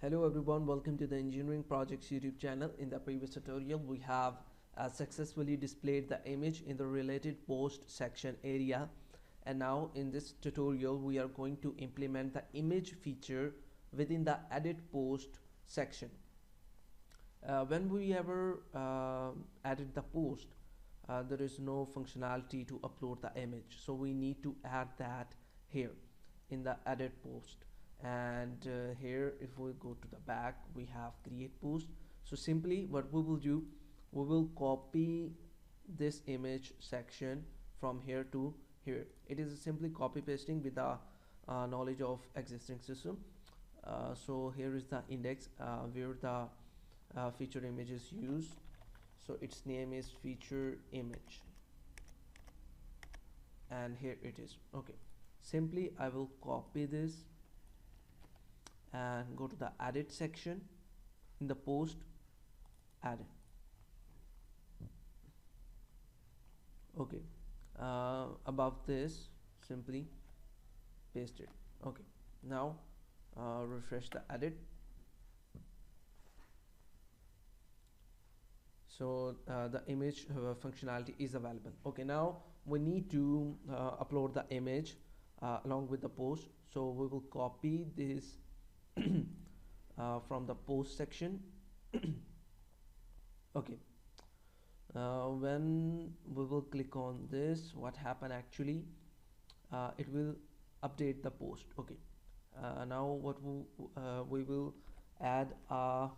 Hello everyone, welcome to the Engineering Projects YouTube channel. In the previous tutorial, we have successfully displayed the image in the related post section area. And now in this tutorial, we are going to implement the image feature within the edit post section. When we ever edit the post, there is no functionality to upload the image. So we need to add that here in the edit post. And here if we go to the back, we have create post. So simply what we will do, we will copy this image section from here to here. It is simply copy pasting with the knowledge of existing system. So here is the index where the feature image is used. So its name is feature image, and here it is. Okay, simply I will copy this and go to the edit section. In the post, edit. Okay, above this simply paste it. Okay, now refresh the edit. So the image functionality is available. Okay, now we need to upload the image along with the post. So we will copy this from the post section. Okay, when we will click on this, what happened actually, it will update the post. Okay, now what we will add a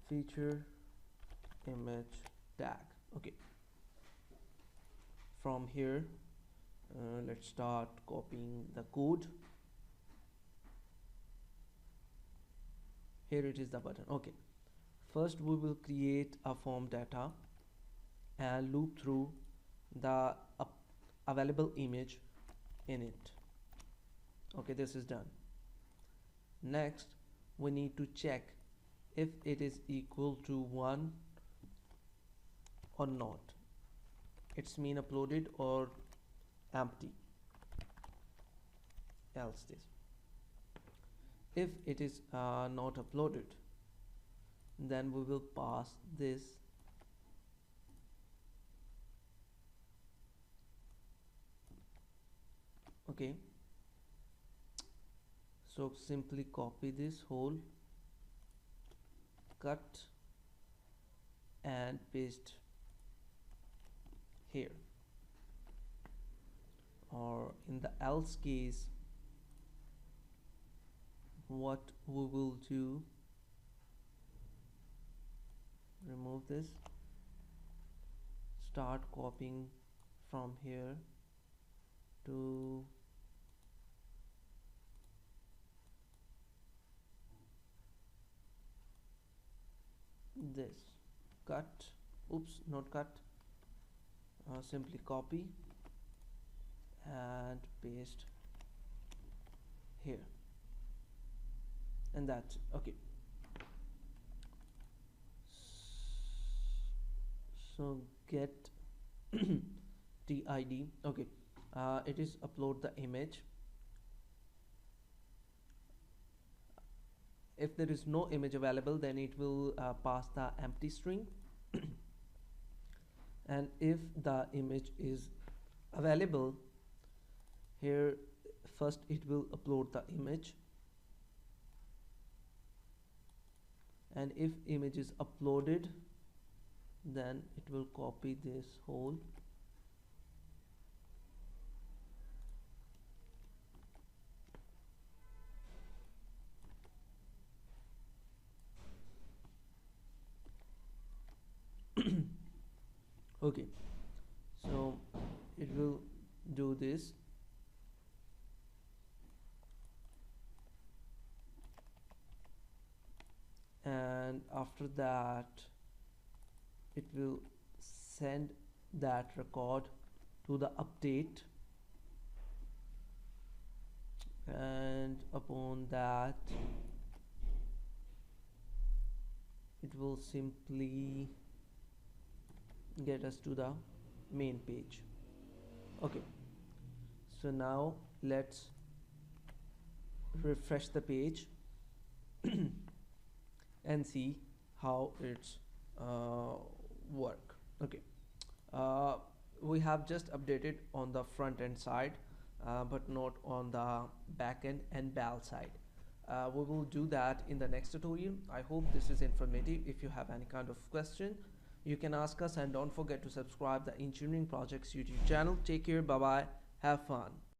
feature image tag. Okay, from here let's start copying the code. Here it is, the button. Okay, first we will create a form data and loop through the available image in it. Okay, this is done. Next we need to check if it is equal to 1 or not. It's mean uploaded or empty, else this. If it is not uploaded, then we will pass this okay. So simply copy this whole, cut and paste here, or in the else case what we will do, remove this, start copying from here to this, cut, oops, not cut, simply copy and paste here, and that's okay. So get TID. Okay, it is upload the image. If there is no image available, then it will pass the empty string. And if the image is available, here first it will upload the image, and if image is uploaded, then it will copy this whole okay, so it will do this. And after that it will send that record to the update, and upon that it will simply get us to the main page. Okay, so now let's refresh the page and see how it's work. Okay, uh, we have just updated on the front end side, but not on the back end and bal side. We will do that in the next tutorial. I hope this is informative. If you have any kind of question, you can ask us, and don't forget to subscribe the Engineering Projects YouTube channel. Take care, bye bye, have fun.